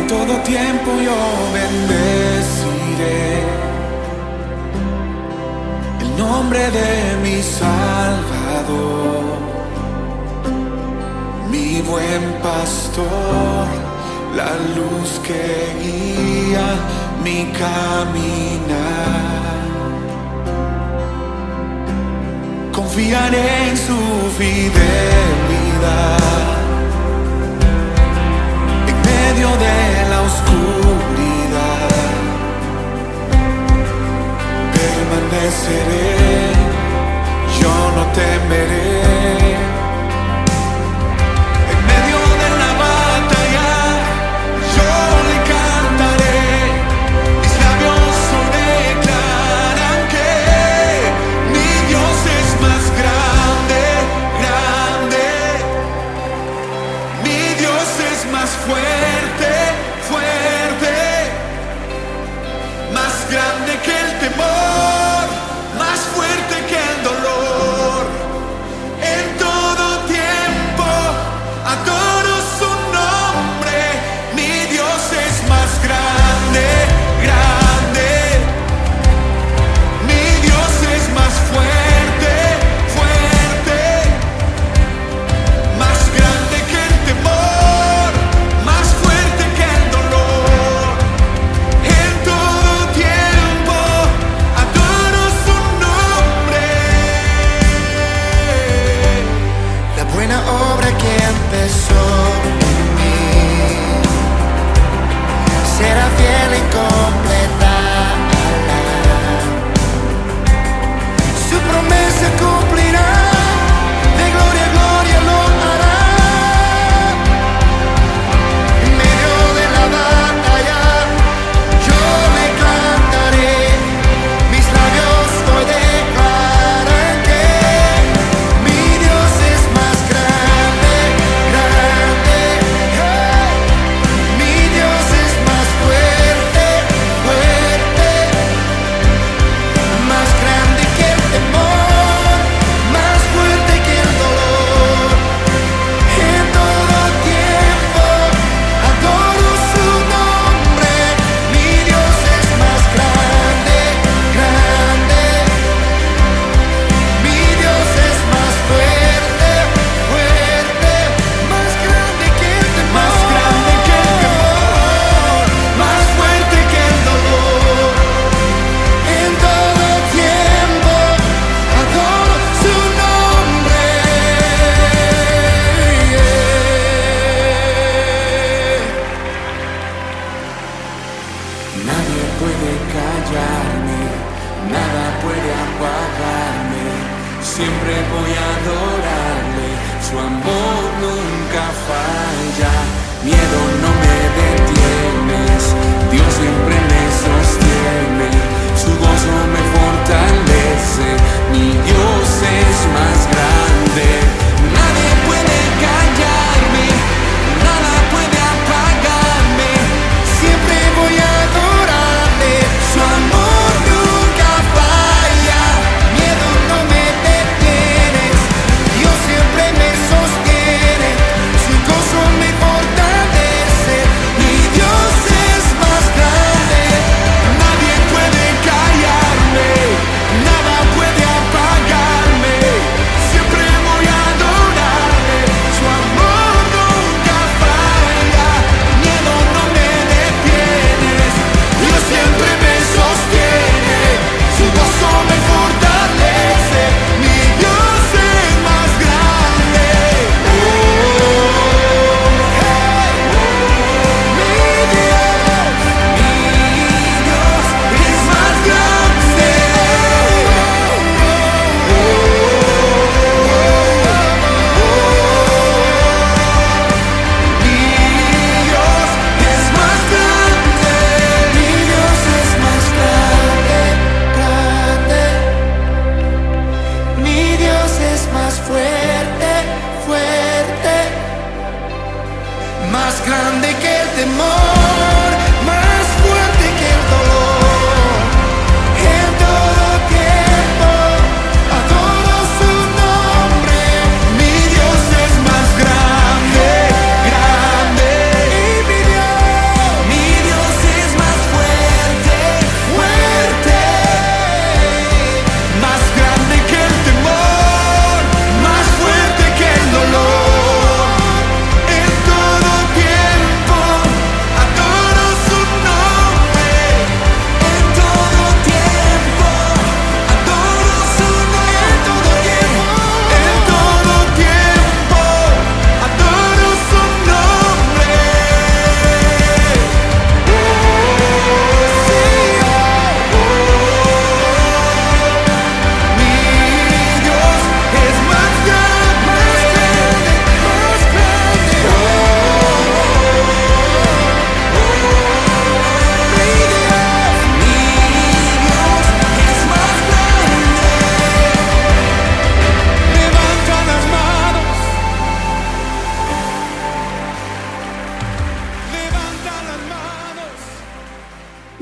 todo tiempo yo bendeciré el nombre de mi Salvador, mi buen pastor, la luz que guía mi caminar. Confiaré en su fidelidad en medio de la oscuridad. Permaneceré, yo no temeré. En medio de la batalla, yo le cantaré. Mis labios hoy declaran que mi Dios es más grande, grande. Mi Dios es más fuerte, fuerte. Más grande que el temor, más fuerte que el dolor. En todo tiempo adoro su nombre. Mi Dios es más grande, grande. Mi Dios es más fuerte, fuerte. Más grande que el temor, más fuerte que el dolor. En todo tiempo adoro su nombre. La buena obra que empezó en mí será fiel y completa. Su promesa cumplirá, de gloria a gloria lo hará. En medio de la batalla, yo le cantaré. Mis labios hoy declaran que mi Dios es más grande, grande. Mi Dios es más fuerte, fuerte. Más grande que el temor, más fuerte que el dolor. En todo tiempo adoro su nombre. Mi Dios es más grande, grande. Mi Dios es más fuerte, fuerte. Más grande que el temor, más fuerte que el dolor. En todo tiempo adoro su nombre. Nadie puede callarme, nada puede apagarme. Siempre voy a adorarle, su amor nunca falla. Miedo no me detienes, Dios siempre me sostiene. Su gozo me fortalece, mi Dios es más grande. Nadie puede callarme, nada puede apagarme. Siempre voy a adorarle, su amor nunca falla. Miedo no me detienes, Dios siempre me sostiene. Su gozo me fortalece,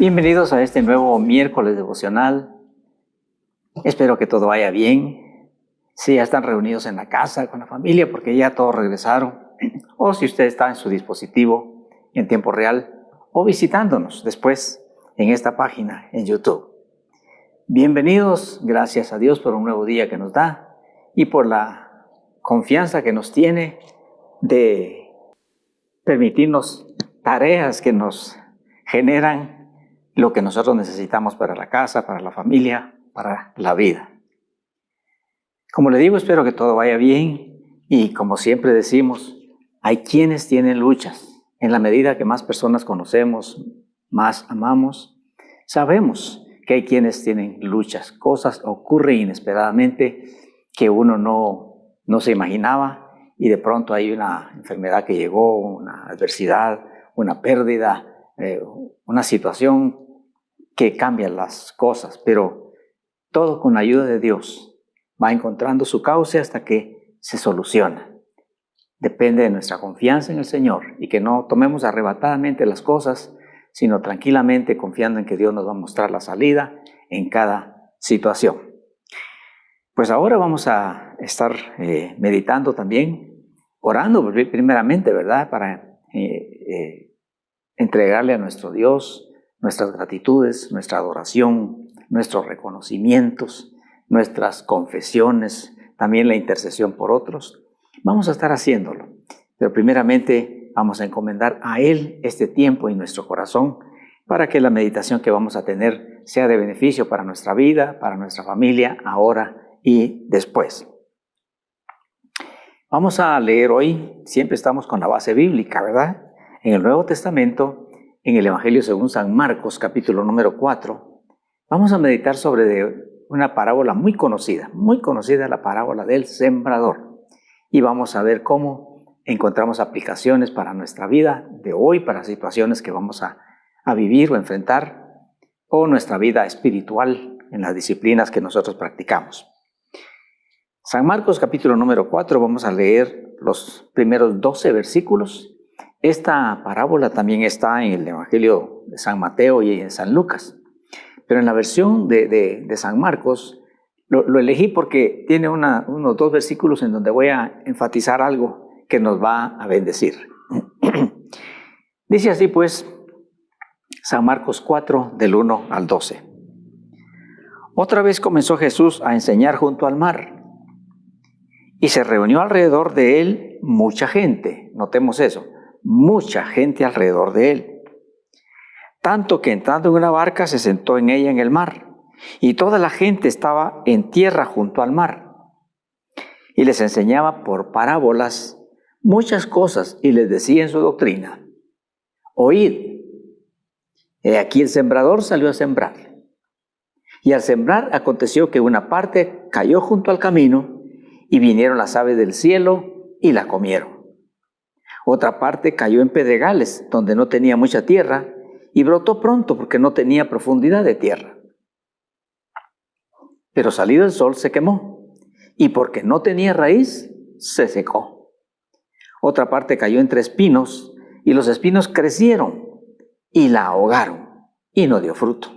Bienvenidos a este nuevo miércoles devocional. Espero que todo vaya bien. Si ya están reunidos en la casa con la familia, porque ya todos regresaron, o si usted está en su dispositivo en tiempo real, o visitándonos después en esta página en YouTube. Bienvenidos, gracias a Dios por un nuevo día que nos da y por la confianza que nos tiene de permitirnos tareas que nos generan lo que nosotros necesitamos para la casa, para la familia, para la vida. Como le digo, espero que todo vaya bien y como siempre decimos, hay quienes tienen luchas. En la medida que más personas conocemos, más amamos, sabemos que hay quienes tienen luchas. Cosas ocurren inesperadamente que uno no se imaginaba y de pronto hay una enfermedad que llegó, una adversidad, una pérdida, una situación que cambia las cosas, pero todo con la ayuda de Dios va encontrando su cauce hasta que se soluciona. Depende de nuestra confianza en el Señor y que no tomemos arrebatadamente las cosas, sino tranquilamente confiando en que Dios nos va a mostrar la salida en cada situación. Pues ahora vamos a estar meditando también, orando primeramente, ¿verdad? Para entregarle a nuestro Dios nuestras gratitudes, nuestra adoración, nuestros reconocimientos, nuestras confesiones, también la intercesión por otros. Vamos a estar haciéndolo, pero primeramente vamos a encomendar a Él este tiempo en nuestro corazón para que la meditación que vamos a tener sea de beneficio para nuestra vida, para nuestra familia, ahora y después. Vamos a leer hoy, siempre estamos con la base bíblica, ¿verdad? En el Nuevo Testamento, en el Evangelio según San Marcos, capítulo número 4, vamos a meditar sobre una parábola muy conocida, la parábola del sembrador. Y vamos a ver cómo encontramos aplicaciones para nuestra vida de hoy, para situaciones que vamos a vivir o enfrentar, o nuestra vida espiritual en las disciplinas que nosotros practicamos. San Marcos, capítulo número 4, vamos a leer los primeros 12 versículos. Esta parábola también está en el Evangelio de San Mateo y en San Lucas, pero en la versión de San Marcos lo elegí porque tiene unos 2 versículos en donde voy a enfatizar algo que nos va a bendecir. Dice así pues, San Marcos 4, del 1 al 12. Otra vez comenzó Jesús a enseñar junto al mar, y se reunió alrededor de él mucha gente. Notemos eso. Mucha gente alrededor de él, tanto que entrando en una barca se sentó en ella en el mar, y toda la gente estaba en tierra junto al mar, y les enseñaba por parábolas muchas cosas, y les decía en su doctrina: oíd, he aquí el sembrador salió a sembrar, y al sembrar aconteció que una parte cayó junto al camino, y vinieron las aves del cielo y la comieron. Otra parte cayó en pedregales, donde no tenía mucha tierra, y brotó pronto porque no tenía profundidad de tierra. Pero salido el sol se quemó, y porque no tenía raíz, se secó. Otra parte cayó entre espinos, y los espinos crecieron, y la ahogaron, y no dio fruto.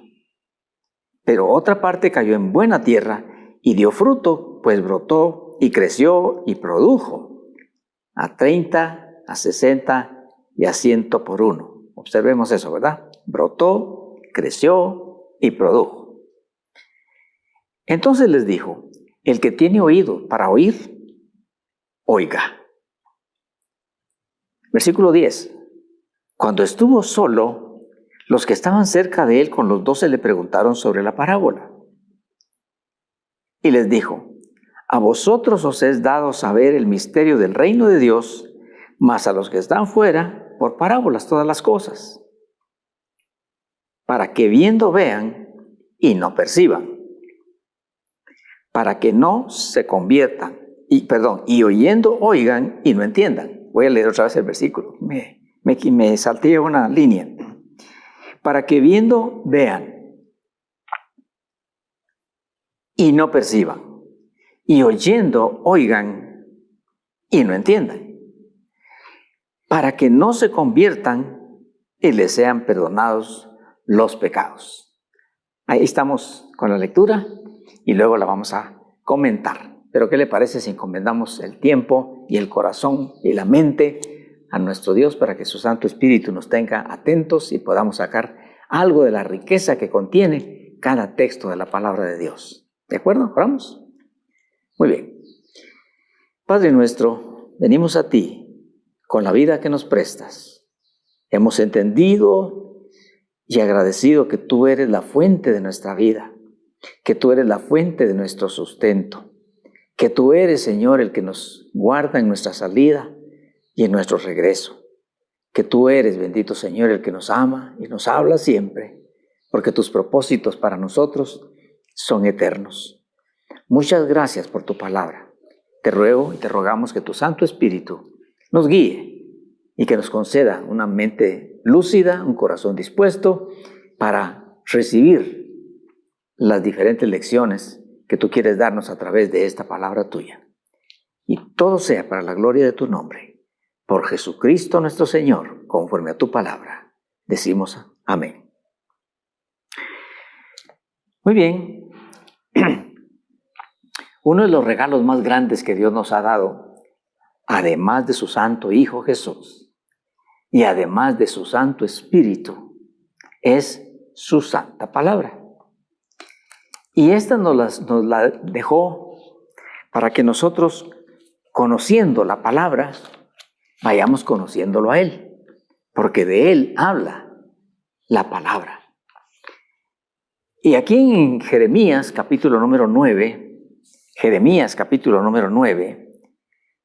Pero otra parte cayó en buena tierra, y dio fruto, pues brotó, y creció, y produjo, a 30, a 60 y a 100 por uno. Observemos eso, ¿verdad? Brotó, creció y produjo. Entonces les dijo: el que tiene oído para oír, oiga. Versículo 10. Cuando estuvo solo, los que estaban cerca de él con los 12 le preguntaron sobre la parábola. Y les dijo: a vosotros os es dado saber el misterio del reino de Dios, mas a los que están fuera, por parábolas todas las cosas, para que viendo vean y no perciban, para que no se conviertan, y oyendo oigan y no entiendan. Voy a leer otra vez el versículo, me salté una línea. Para que viendo vean y no perciban, y oyendo oigan y no entiendan, para que no se conviertan y les sean perdonados los pecados. Ahí estamos con la lectura y luego la vamos a comentar. Pero ¿qué le parece si encomendamos el tiempo y el corazón y la mente a nuestro Dios para que su Santo Espíritu nos tenga atentos y podamos sacar algo de la riqueza que contiene cada texto de la palabra de Dios? ¿De acuerdo? ¿Oramos? Muy bien. Padre nuestro, venimos a ti con la vida que nos prestas. Hemos entendido y agradecido que tú eres la fuente de nuestra vida, que tú eres la fuente de nuestro sustento, que tú eres, Señor, el que nos guarda en nuestra salida y en nuestro regreso, que tú eres, bendito Señor, el que nos ama y nos habla siempre, porque tus propósitos para nosotros son eternos. Muchas gracias por tu palabra. Te ruego y te rogamos que tu Santo Espíritu nos guíe y que nos conceda una mente lúcida, un corazón dispuesto para recibir las diferentes lecciones que tú quieres darnos a través de esta palabra tuya. Y todo sea para la gloria de tu nombre. Por Jesucristo nuestro Señor, conforme a tu palabra, decimos amén. Muy bien. Uno de los regalos más grandes que Dios nos ha dado, además de su Santo Hijo Jesús y además de su Santo Espíritu, es su Santa Palabra. Y esta nos la dejó para que nosotros, conociendo la palabra, vayamos conociéndolo a Él, porque de Él habla la palabra. Y aquí en Jeremías capítulo número 9,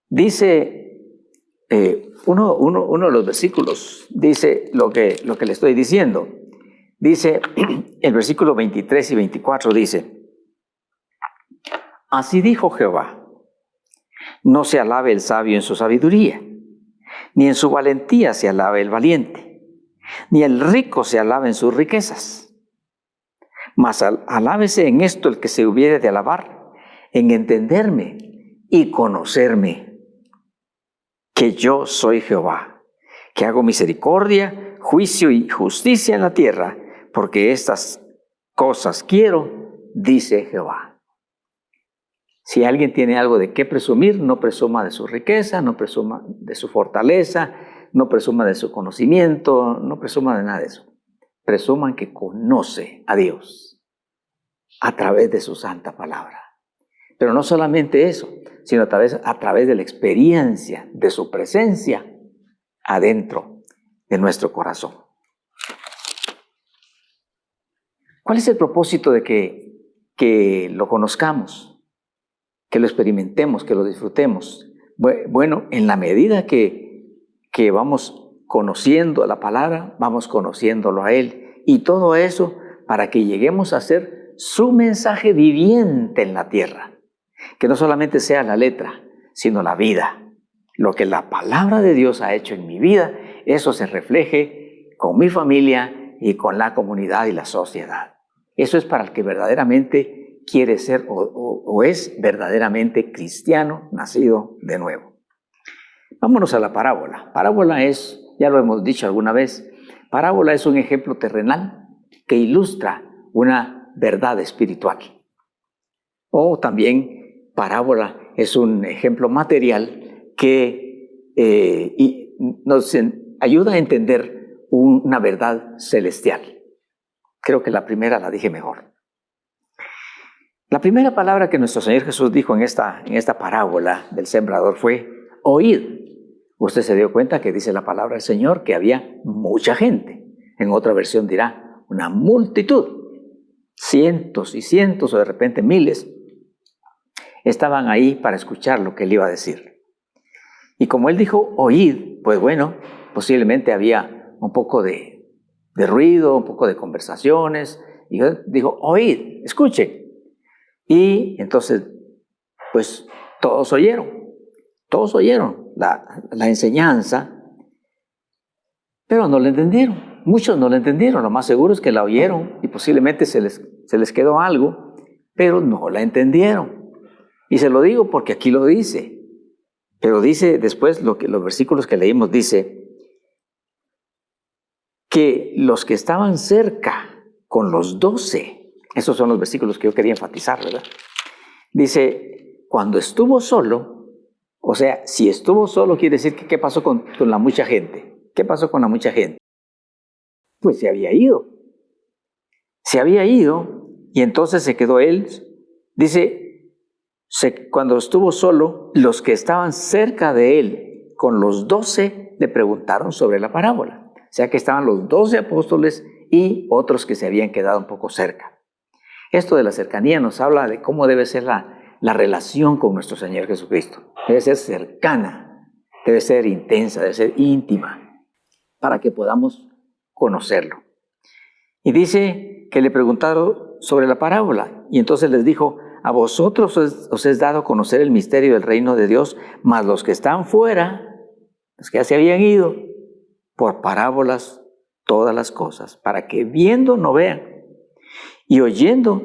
dice uno de los versículos, dice lo que le estoy diciendo. Dice el versículo 23 y 24, dice: así dijo Jehová, no se alabe el sabio en su sabiduría, ni en su valentía se alabe el valiente, ni el rico se alabe en sus riquezas. Mas alábese en esto el que se hubiere de alabar, en entenderme y conocerme, que yo soy Jehová, que hago misericordia, juicio y justicia en la tierra, porque estas cosas quiero, dice Jehová. Si alguien tiene algo de qué presumir, no presuma de su riqueza, no presuma de su fortaleza, no presuma de su conocimiento, no presuma de nada de eso. Presuman que conoce a Dios a través de su santa palabra. Pero no solamente eso, sino a través de la experiencia de su presencia adentro de nuestro corazón. ¿Cuál es el propósito de que lo conozcamos, que lo experimentemos, que lo disfrutemos? Bueno, en la medida que vamos conociendo la palabra, vamos conociéndolo a Él. Y todo eso para que lleguemos a ser su mensaje viviente en la tierra. Que no solamente sea la letra, sino la vida. Lo que la palabra de Dios ha hecho en mi vida, eso se refleje con mi familia y con la comunidad y la sociedad. Eso es para el que verdaderamente quiere ser o es verdaderamente cristiano, nacido de nuevo. Vámonos a la parábola. Parábola es, ya lo hemos dicho alguna vez, parábola es un ejemplo terrenal que ilustra una verdad espiritual. O también parábola es un ejemplo material que nos ayuda a entender una verdad celestial. Creo que la primera la dije mejor. La primera palabra que nuestro Señor Jesús dijo en esta parábola del sembrador fue oíd. Usted se dio cuenta que dice la palabra del Señor que había mucha gente. En otra versión dirá una multitud. Cientos y cientos o de repente miles estaban ahí para escuchar lo que él iba a decir. Y como él dijo oíd, pues bueno, posiblemente había un poco de ruido, un poco de conversaciones, y dijo oíd, escuchen. Y entonces, pues todos oyeron la enseñanza, pero no la entendieron. Muchos no la entendieron, lo más seguro es que la oyeron y posiblemente se les quedó algo, pero no la entendieron. Y se lo digo porque aquí lo dice, pero dice después los versículos que leímos, dice que los que estaban cerca con los 12, esos son los versículos que yo quería enfatizar, ¿verdad? Dice, cuando estuvo solo, o sea, si estuvo solo quiere decir que ¿qué pasó con la mucha gente? ¿Qué pasó con la mucha gente? Pues se había ido. Se había ido y entonces se quedó él. Dice, cuando estuvo solo, los que estaban cerca de él con los 12 le preguntaron sobre la parábola. O sea que estaban los 12 apóstoles y otros que se habían quedado un poco cerca. Esto de la cercanía nos habla de cómo debe ser la relación con nuestro Señor Jesucristo. Debe ser cercana, debe ser intensa, debe ser íntima, para que podamos conocerlo. Y dice que le preguntaron sobre la parábola, y entonces les dijo, a vosotros os es dado conocer el misterio del reino de Dios, mas los que están fuera, los que ya se habían ido, por parábolas todas las cosas, para que viendo no vean, y oyendo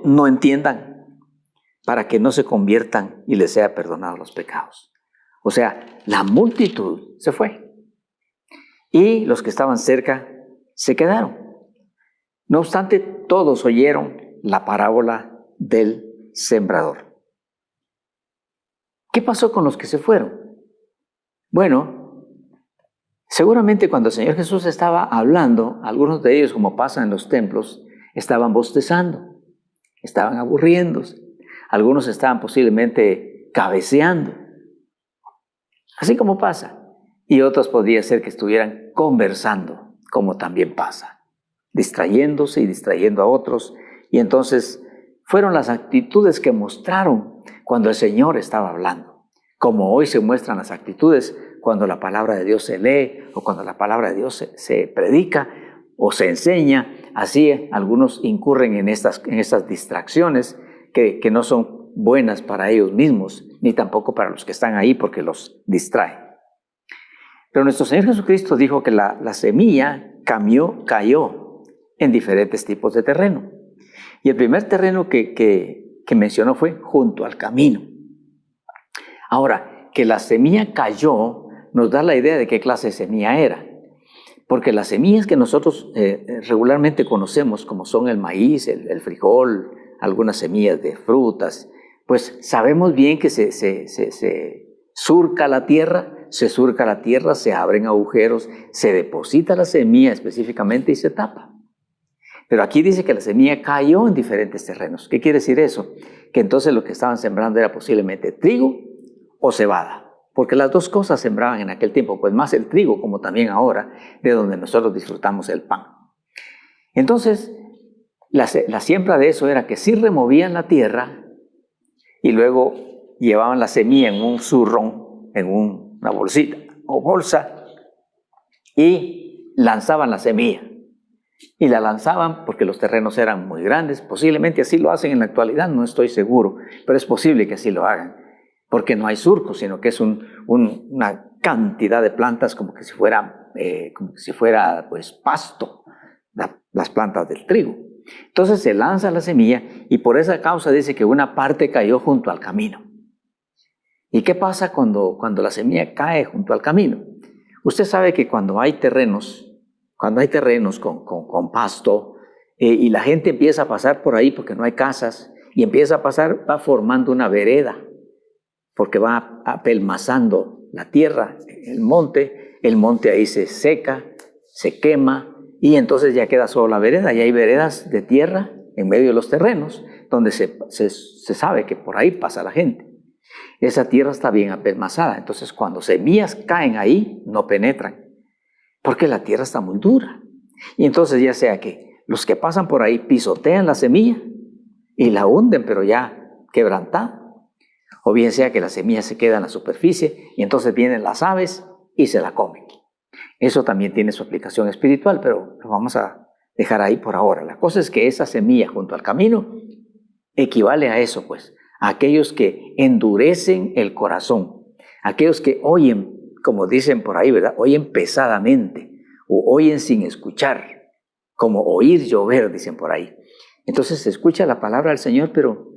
no entiendan, para que no se conviertan y les sea perdonados los pecados. O sea, la multitud se fue y los que estaban cerca se quedaron. No obstante, todos oyeron la parábola del sembrador. ¿Qué pasó con los que se fueron? Bueno, seguramente cuando el Señor Jesús estaba hablando, algunos de ellos, como pasa en los templos, estaban bostezando, estaban aburriéndose, algunos estaban posiblemente cabeceando, así como pasa, y otros podría ser que estuvieran conversando, como también pasa, distrayéndose y distrayendo a otros, y entonces fueron las actitudes que mostraron cuando el Señor estaba hablando, como hoy se muestran las actitudes cuando la palabra de Dios se lee o cuando la palabra de Dios se predica o se enseña. Así algunos incurren en estas distracciones que no son buenas para ellos mismos, ni tampoco para los que están ahí porque los distraen. Pero nuestro Señor Jesucristo dijo que la semilla cayó en diferentes tipos de terreno. Y el primer terreno que mencionó fue junto al camino. Ahora, que la semilla cayó nos da la idea de qué clase de semilla era. Porque las semillas que nosotros regularmente conocemos, como son el maíz, el frijol, algunas semillas de frutas, pues sabemos bien que se surca la tierra, se abren agujeros, se deposita la semilla específicamente y se tapa. Pero aquí dice que la semilla cayó en diferentes terrenos. ¿Qué quiere decir eso? Que entonces lo que estaban sembrando era posiblemente trigo o cebada. Porque las dos cosas sembraban en aquel tiempo, pues más el trigo como también ahora, de donde nosotros disfrutamos el pan. Entonces, la siembra de eso era que sí removían la tierra y luego llevaban la semilla en un zurrón, en una bolsita o bolsa y lanzaban la semilla. Y la lanzaban porque los terrenos eran muy grandes, posiblemente así lo hacen en la actualidad, no estoy seguro, pero es posible que así lo hagan. Porque no hay surco, sino que es una cantidad de plantas como que si fuera pues pasto, las plantas del trigo. Entonces se lanza la semilla y por esa causa dice que una parte cayó junto al camino. ¿Y qué pasa cuando la semilla cae junto al camino? Usted sabe que cuando hay terrenos con pasto y la gente empieza a pasar por ahí porque no hay casas y empieza a pasar, va formando una vereda. Porque va apelmazando la tierra, el monte ahí se seca, se quema, y entonces ya queda solo la vereda, y hay veredas de tierra en medio de los terrenos, donde se sabe que por ahí pasa la gente. Esa tierra está bien apelmazada, entonces cuando semillas caen ahí, no penetran, porque la tierra está muy dura. Y entonces ya sea que los que pasan por ahí pisotean la semilla y la hunden, pero ya quebrantada, o bien sea que la semilla se queda en la superficie y entonces vienen las aves y se la comen. Eso también tiene su aplicación espiritual, pero lo vamos a dejar ahí por ahora. La cosa es que esa semilla junto al camino equivale a eso, pues, a aquellos que endurecen el corazón, aquellos que oyen, como dicen por ahí, ¿verdad? Oyen pesadamente o oyen sin escuchar, como oír llover, dicen por ahí. Entonces se escucha la palabra del Señor, pero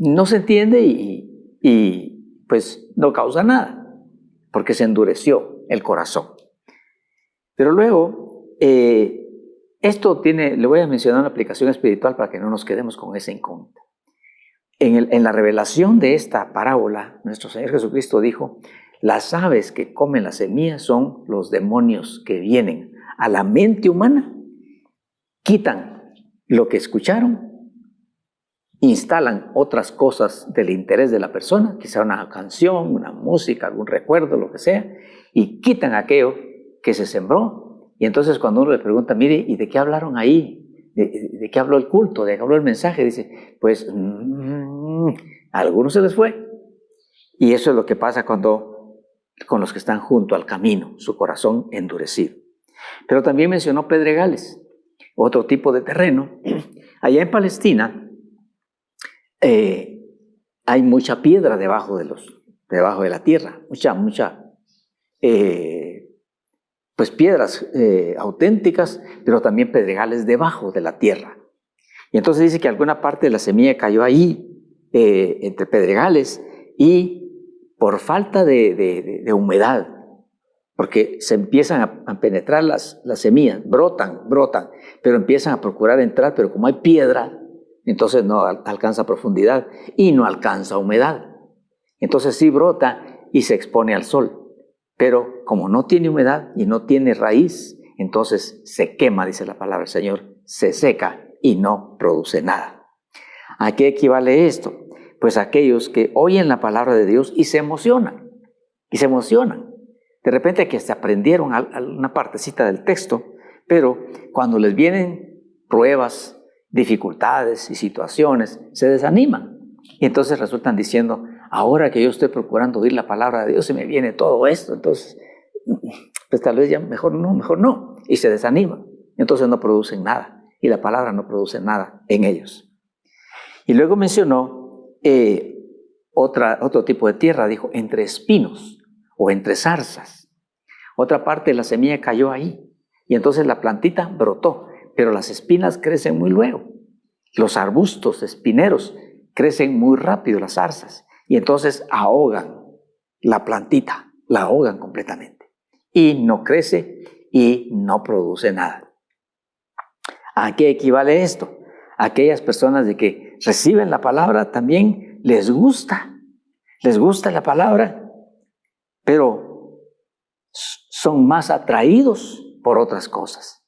no se entiende y pues no causa nada. porque se endureció el corazón. Pero luego, esto le voy a mencionar una aplicación espiritual para que no nos quedemos con esa incógnita. En la revelación de esta parábola, nuestro Señor Jesucristo dijo, las aves que comen las semillas son los demonios que vienen a la mente humana, quitan lo que escucharon, instalan otras cosas del interés de la persona, quizá una canción, una música, algún recuerdo, lo que sea, y quitan aquello que se sembró. Y entonces cuando uno le pregunta, mire, ¿y de qué hablaron ahí? ¿De qué habló el culto? ¿De qué habló el mensaje? Dice, pues a algunos se les fue. Y eso es lo que pasa con los que están junto al camino, su corazón endurecido. Pero también mencionó pedregales, otro tipo de terreno. Allá en Palestina hay mucha piedra debajo de la tierra, mucha pues piedras auténticas, pero también pedregales debajo de la tierra. Y entonces dice que alguna parte de la semilla cayó ahí, entre pedregales, y por falta de humedad, porque se empiezan a penetrar las semillas, brotan, pero empiezan a procurar entrar, pero como hay piedra, entonces no alcanza profundidad y no alcanza humedad. Entonces sí brota y se expone al sol. Pero como no tiene humedad y no tiene raíz, entonces se quema, dice la palabra del Señor, se seca y no produce nada. ¿A qué equivale esto? Pues a aquellos que oyen la palabra de Dios y se emocionan. De repente que se aprendieron una partecita del texto, pero cuando les vienen pruebas, dificultades y situaciones, se desaniman. Y entonces resultan diciendo, ahora que yo estoy procurando oír la palabra de Dios, se me viene todo esto, entonces, pues tal vez ya mejor no, y se desaniman, entonces no producen nada, y la palabra no produce nada en ellos. Y luego mencionó otro tipo de tierra, dijo, entre espinos o entre zarzas. Otra parte de la semilla cayó ahí, y entonces la plantita brotó, pero las espinas crecen muy luego. Los arbustos espineros crecen muy rápido, las zarzas, y entonces ahogan la plantita, la ahogan completamente. Y no crece y no produce nada. ¿A qué equivale esto? A aquellas personas de que reciben la palabra, también les gusta la palabra, pero son más atraídos por otras cosas.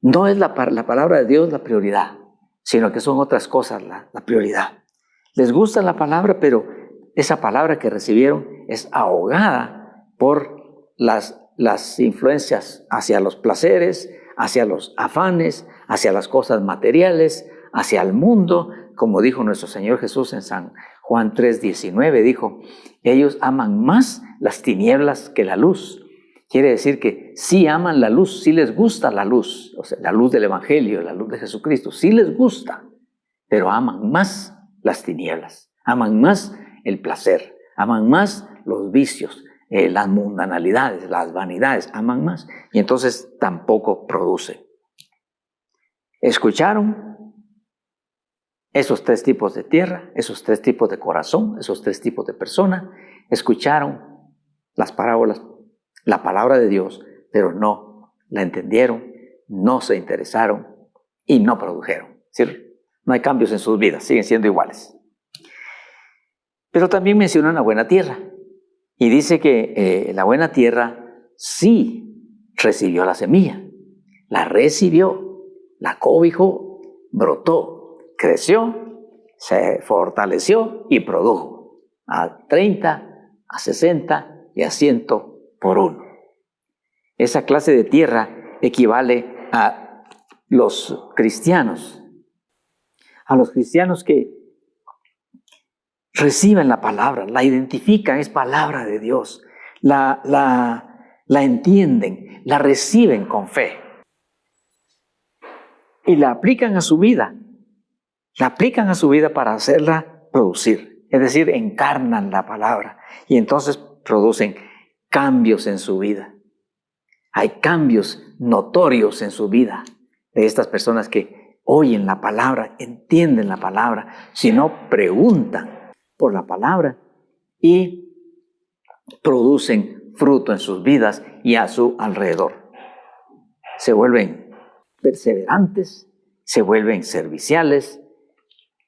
No es la palabra de Dios la prioridad, sino que son otras cosas la prioridad. Les gusta la palabra, pero esa palabra que recibieron es ahogada por las influencias hacia los placeres, hacia los afanes, hacia las cosas materiales, hacia el mundo. Como dijo nuestro Señor Jesús en San Juan 3:19, dijo, ellos aman más las tinieblas que la luz. Quiere decir que sí aman la luz, sí les gusta la luz, o sea, la luz del Evangelio, la luz de Jesucristo, sí les gusta, pero aman más las tinieblas, aman más el placer, aman más los vicios, las mundanalidades, las vanidades, aman más, y entonces tampoco produce. ¿Escucharon esos tres tipos de tierra, esos tres tipos de corazón, esos tres tipos de persona? Escucharon las parábolas, la palabra de Dios, pero no la entendieron, no se interesaron y no produjeron. ¿Sí? No hay cambios en sus vidas, siguen siendo iguales. Pero también menciona la buena tierra y dice que la buena tierra sí recibió la semilla, la recibió, la cobijó, brotó, creció, se fortaleció y produjo a 30, a 60 y a 100 por uno. Esa clase de tierra equivale a los cristianos que reciben la palabra, la identifican, es palabra de Dios, la entienden, la reciben con fe y la aplican a su vida, para hacerla producir, es decir, encarnan la palabra y entonces producen cambios en su vida. Hay cambios notorios en su vida de estas personas que oyen la palabra, entienden la palabra, si no preguntan por la palabra y producen fruto en sus vidas y a su alrededor. Se vuelven perseverantes, se vuelven serviciales,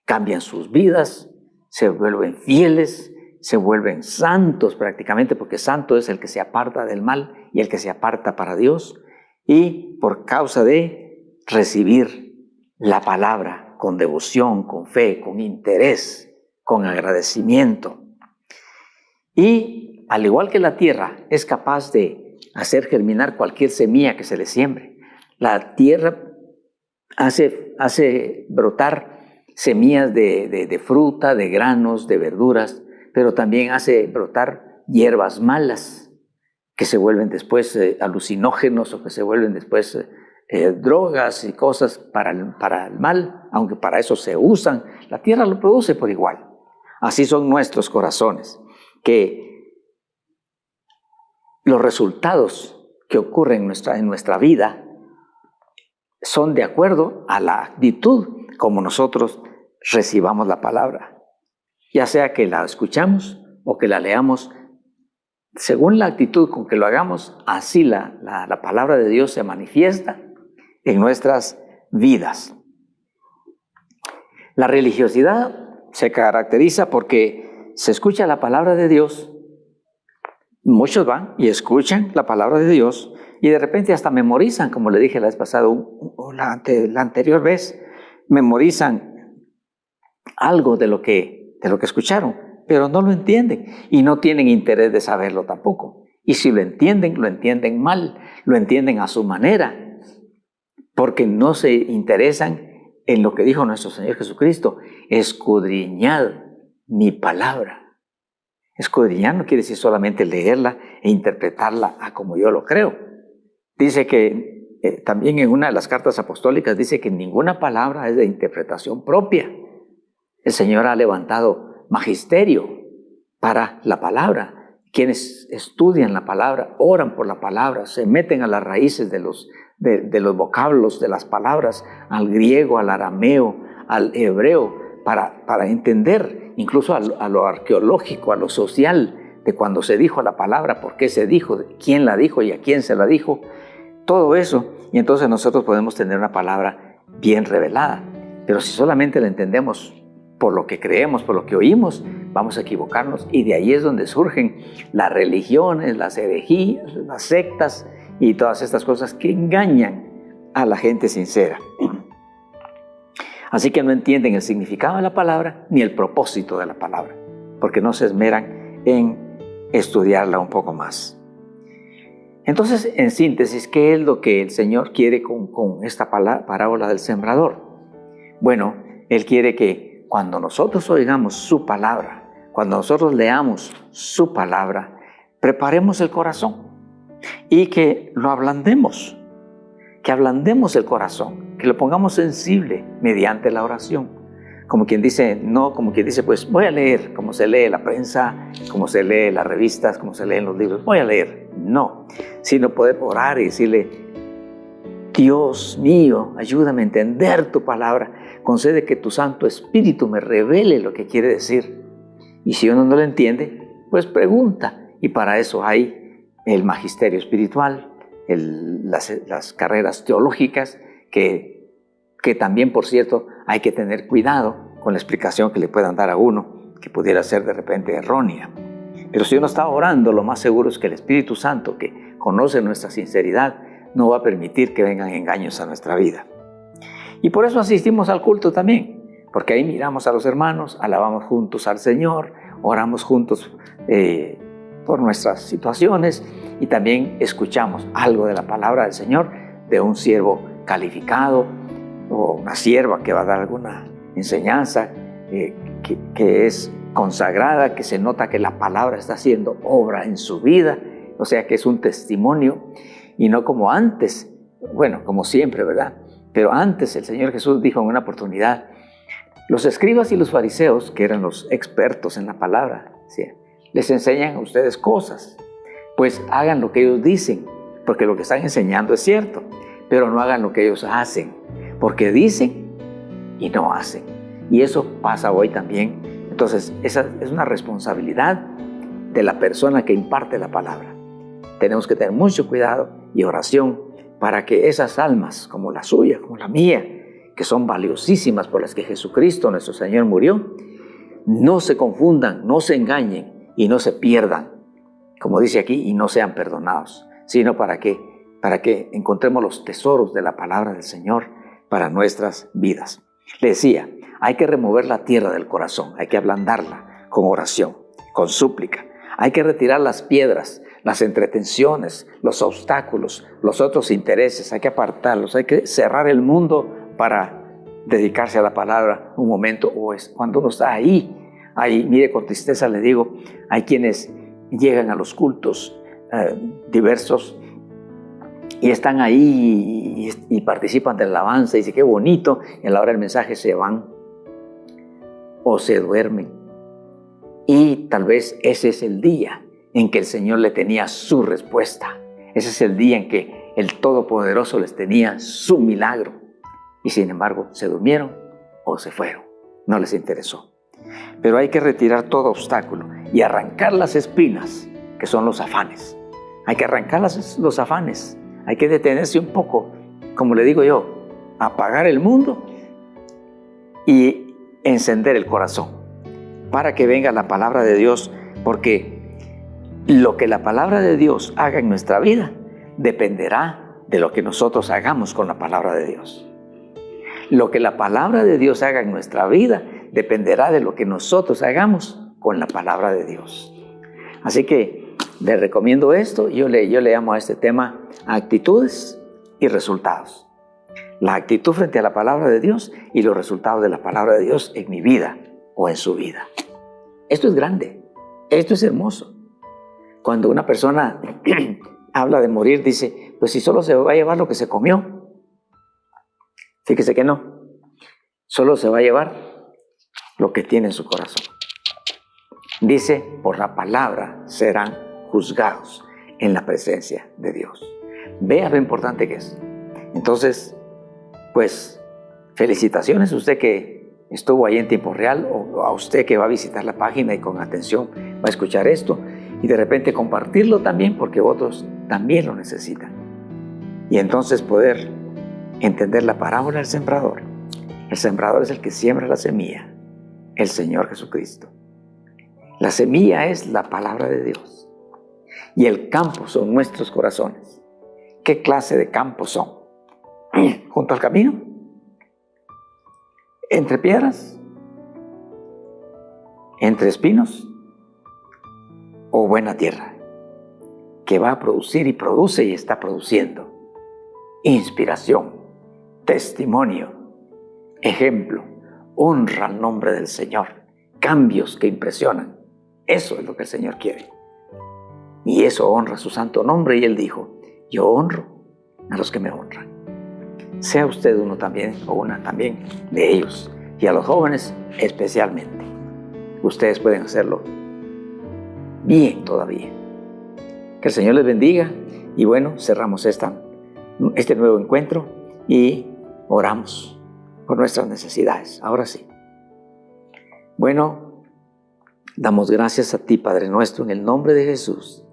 cambian sus vidas, se vuelven fieles, se vuelven santos prácticamente, porque santo es el que se aparta del mal y el que se aparta para Dios, y por causa de recibir la palabra con devoción, con fe, con interés, con agradecimiento. Y al igual que la tierra es capaz de hacer germinar cualquier semilla que se le siembre, la tierra hace brotar semillas de fruta, de granos, de verduras, pero también hace brotar hierbas malas que se vuelven después alucinógenos o que se vuelven después drogas y cosas para el mal, aunque para eso se usan. La tierra lo produce por igual. Así son nuestros corazones, que los resultados que ocurren en nuestra vida son de acuerdo a la actitud como nosotros recibamos la palabra, ya sea que la escuchamos o que la leamos. Según la actitud con que lo hagamos, así la palabra de Dios se manifiesta en nuestras vidas. La religiosidad se caracteriza porque se escucha la palabra de Dios. Muchos van y escuchan la palabra de Dios y de repente hasta memorizan, como le dije la vez pasada o la anterior vez, memorizan algo de lo que escucharon, pero no lo entienden y no tienen interés de saberlo tampoco. Y si lo entienden mal, lo entienden a su manera, porque no se interesan en lo que dijo nuestro Señor Jesucristo: escudriñad mi palabra. Escudriñar no quiere decir solamente leerla e interpretarla a como yo lo creo. Dice que también en una de las cartas apostólicas dice que ninguna palabra es de interpretación propia. El Señor ha levantado magisterio para la palabra. Quienes estudian la palabra, oran por la palabra, se meten a las raíces de los vocablos, de las palabras, al griego, al arameo, al hebreo, para entender incluso a lo arqueológico, a lo social, de cuando se dijo la palabra, por qué se dijo, quién la dijo y a quién se la dijo, todo eso. Y entonces nosotros podemos tener una palabra bien revelada. Pero si solamente la entendemos por lo que creemos, por lo que oímos, vamos a equivocarnos, y de ahí es donde surgen las religiones, las herejías, las sectas y todas estas cosas que engañan a la gente sincera. Así que no entienden el significado de la palabra ni el propósito de la palabra, porque no se esmeran en estudiarla un poco más. Entonces, en síntesis, ¿qué es lo que el Señor quiere con esta parábola del sembrador? Bueno, Él quiere que cuando nosotros oigamos su palabra, cuando nosotros leamos su palabra, preparemos el corazón y que lo ablandemos, que ablandemos el corazón, que lo pongamos sensible mediante la oración. Como quien dice, pues voy a leer como se lee la prensa, como se lee las revistas, como se leen los libros, voy a leer. No, sino poder orar y decirle: Dios mío, ayúdame a entender tu palabra, concede que tu Santo Espíritu me revele lo que quiere decir. Y si uno no lo entiende, pues pregunta, y para eso hay el magisterio espiritual, las carreras teológicas, que también, por cierto, hay que tener cuidado con la explicación que le puedan dar a uno, que pudiera ser de repente errónea. Pero si uno está orando, lo más seguro es que el Espíritu Santo, que conoce nuestra sinceridad, no va a permitir que vengan engaños a nuestra vida. Y por eso asistimos al culto también, porque ahí miramos a los hermanos, alabamos juntos al Señor, oramos juntos por nuestras situaciones y también escuchamos algo de la palabra del Señor de un siervo calificado o una sierva que va a dar alguna enseñanza que es consagrada, que se nota que la palabra está haciendo obra en su vida, o sea que es un testimonio y no como antes, bueno, como siempre, ¿verdad? Pero antes el Señor Jesús dijo en una oportunidad: los escribas y los fariseos, que eran los expertos en la palabra, ¿sí?, les enseñan a ustedes cosas, pues hagan lo que ellos dicen, porque lo que están enseñando es cierto, pero no hagan lo que ellos hacen, porque dicen y no hacen. Y eso pasa hoy también. Entonces, esa es una responsabilidad de la persona que imparte la palabra. Tenemos que tener mucho cuidado y oración para que esas almas, como la suya, como la mía, que son valiosísimas por las que Jesucristo, nuestro Señor, murió, no se confundan, no se engañen y no se pierdan, como dice aquí, y no sean perdonados, sino para que encontremos los tesoros de la palabra del Señor para nuestras vidas. Le decía, hay que remover la tierra del corazón, hay que ablandarla con oración, con súplica. Hay que retirar las piedras, las entretenciones, los obstáculos, los otros intereses, hay que apartarlos, hay que cerrar el mundo para dedicarse a la palabra un momento, o es cuando uno está ahí, mire, con tristeza le digo, hay quienes llegan a los cultos diversos y están ahí y participan de la alabanza y dicen qué bonito, y a la hora del mensaje se van o se duermen. Y tal vez ese es el día en que el Señor le tenía su respuesta. Ese es el día en que el Todopoderoso les tenía su milagro. Y sin embargo, se durmieron o se fueron. No les interesó. Pero hay que retirar todo obstáculo y arrancar las espinas, que son los afanes. Hay que arrancar los afanes. Hay que detenerse un poco, como le digo yo, apagar el mundo y encender el corazón para que venga la palabra de Dios, porque lo que la palabra de Dios haga en nuestra vida dependerá de lo que nosotros hagamos con la palabra de Dios. Lo que la palabra de Dios haga en nuestra vida dependerá de lo que nosotros hagamos con la palabra de Dios. Así que le recomiendo esto. Yo le llamo a este tema actitudes y resultados. La actitud frente a la palabra de Dios y los resultados de la palabra de Dios en mi vida o en su vida. Esto es grande, esto es hermoso. Cuando una persona habla de morir, dice, pues si solo se va a llevar lo que se comió. Fíjese que no, solo se va a llevar lo que tiene en su corazón. Dice, por la palabra serán juzgados en la presencia de Dios. Vea lo importante que es. Entonces, pues, felicitaciones a usted que estuvo ahí en tiempo real, o a usted que va a visitar la página y con atención va a escuchar esto y de repente compartirlo también, porque otros también lo necesitan. Y entonces poder entender la parábola del sembrador. El sembrador es el que siembra la semilla, el Señor Jesucristo. La semilla es la palabra de Dios y el campo son nuestros corazones. ¿Qué clase de campos son? ¿Junto al camino? ¿Entre piedras? ¿Entre espinos? ¿O buena tierra? Que va a producir y produce y está produciendo inspiración, testimonio, ejemplo, honra al nombre del Señor, cambios que impresionan. Eso es lo que el Señor quiere. Y eso honra su santo nombre. Y Él dijo, yo honro a los que me honran. Sea usted uno también o una también de ellos. Y a los jóvenes especialmente. Ustedes pueden hacerlo bien todavía. Que el Señor les bendiga. Y bueno, cerramos este nuevo encuentro y oramos por nuestras necesidades. Ahora sí. Bueno, damos gracias a ti, Padre nuestro, en el nombre de Jesús,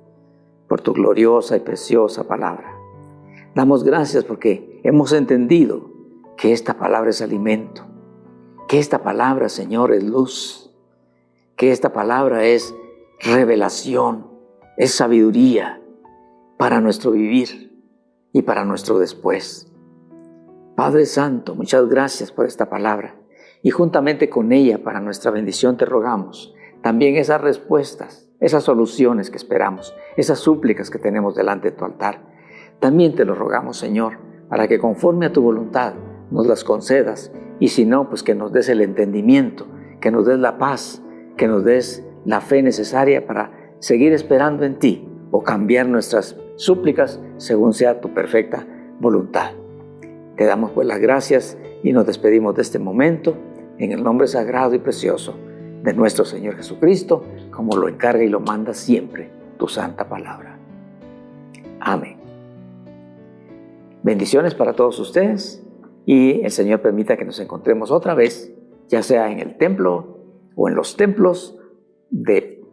por tu gloriosa y preciosa palabra. Damos gracias porque hemos entendido que esta palabra es alimento, que esta palabra, Señor, es luz, que esta palabra es revelación, es sabiduría para nuestro vivir y para nuestro después. Padre Santo, muchas gracias por esta palabra y juntamente con ella para nuestra bendición te rogamos también esas respuestas, esas soluciones que esperamos, esas súplicas que tenemos delante de tu altar. También te lo rogamos, Señor, para que conforme a tu voluntad nos las concedas y si no, pues que nos des el entendimiento, que nos des la paz, que nos des la fe necesaria para seguir esperando en ti o cambiar nuestras súplicas según sea tu perfecta voluntad. Te damos pues las gracias y nos despedimos de este momento en el nombre sagrado y precioso de nuestro Señor Jesucristo, como lo encarga y lo manda siempre tu santa palabra. Amén. Bendiciones para todos ustedes y el Señor permita que nos encontremos otra vez, ya sea en el templo o en los templos de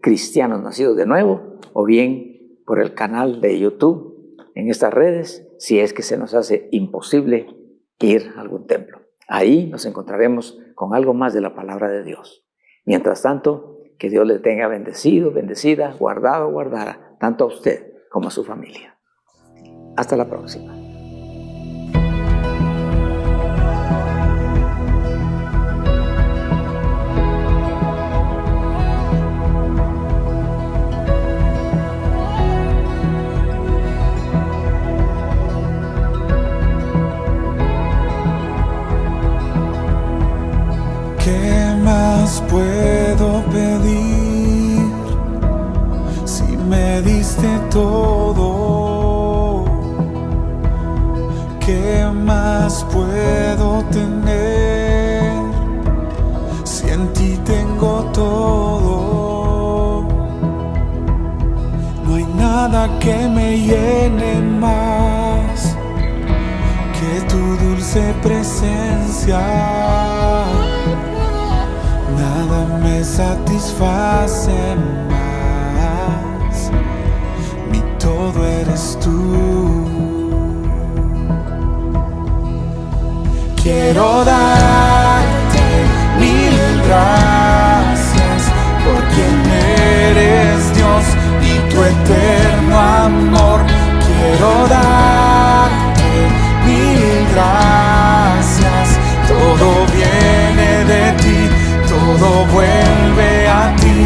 Cristianos Nacidos de Nuevo, o bien por el canal de YouTube en estas redes, si es que se nos hace imposible ir a algún templo. Ahí nos encontraremos con algo más de la palabra de Dios. Mientras tanto, que Dios le tenga bendecido, bendecida, guardado, guardada, tanto a usted como a su familia. Hasta la próxima. ¿Qué más puedo pedir si me diste todo? ¿Qué más puedo tener si en ti tengo todo? No hay nada que me llene más que tu dulce presencia. Nada me satisface más, mi todo eres tú. Quiero darte mil gracias por quien eres Dios y tu eterno amor. Quiero darte mil gracias, todo viene de ti, todo vuelve a ti,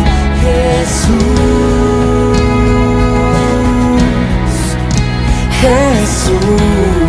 Jesús, Jesús.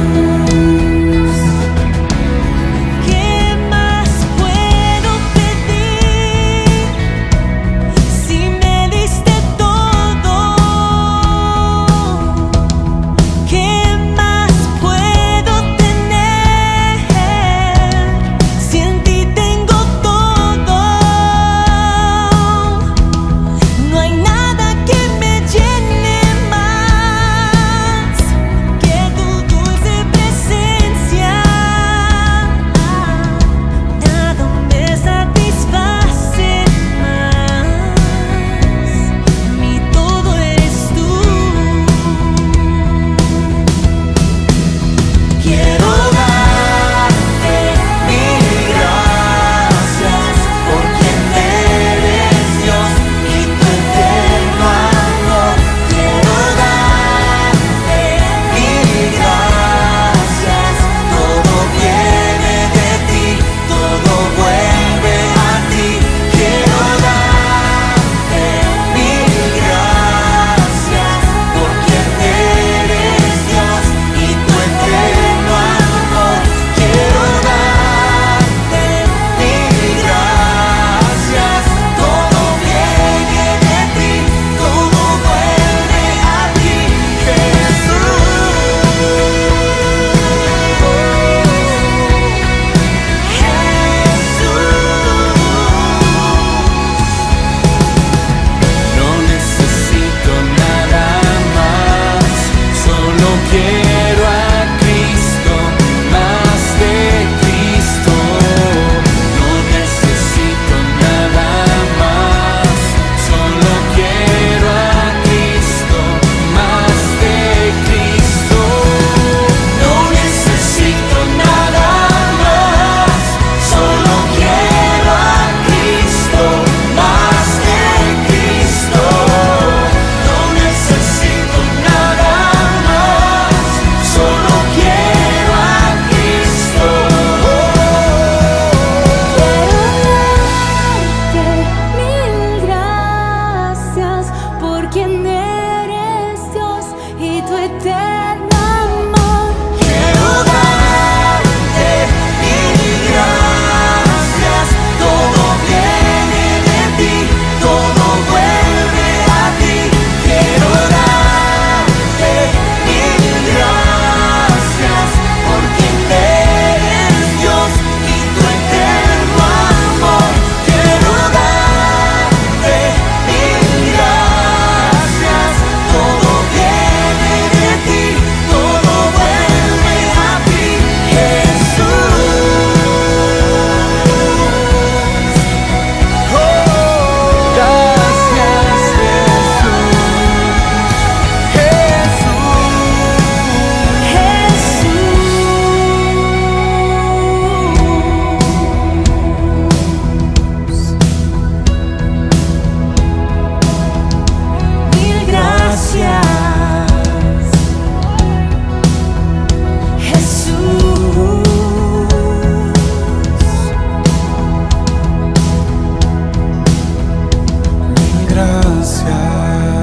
ti. gracias.